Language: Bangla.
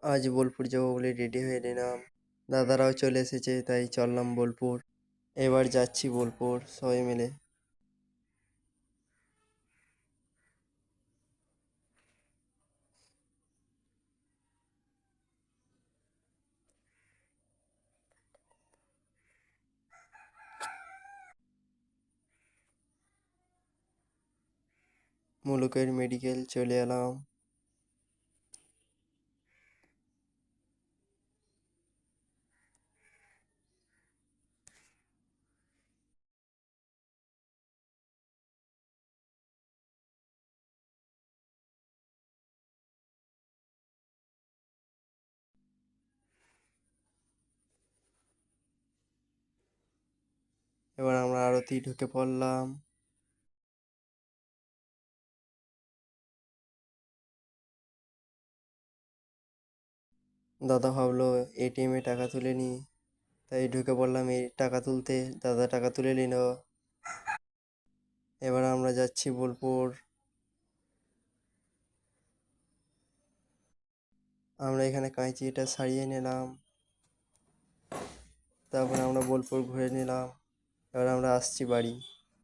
আজ বোলপুর যাবো বলে রেডি হয়ে নিলাম। দাদারাও চলে এসেছে, তাই চললাম বোলপুর। এবার যাচ্ছি বোলপুর সবাই মিলে। মুলুকের মেডিকেল চলে এলাম। এবার আমরা আরতি ঢুকে পড়লাম। দাদা ভাবলো এটিএমে টাকা তুলে নি, তাই ঢুকে পড়লাম এই টাকা তুলতে। দাদা টাকা তুলে নিল। এবার আমরা যাচ্ছি বোলপুর। আমরা এখানে কাঁচিটা সারিয়ে নিলাম, তারপরে আমরা বোলপুর ঘুরে নিলাম। এবার আমরা আসছি বাড়ি।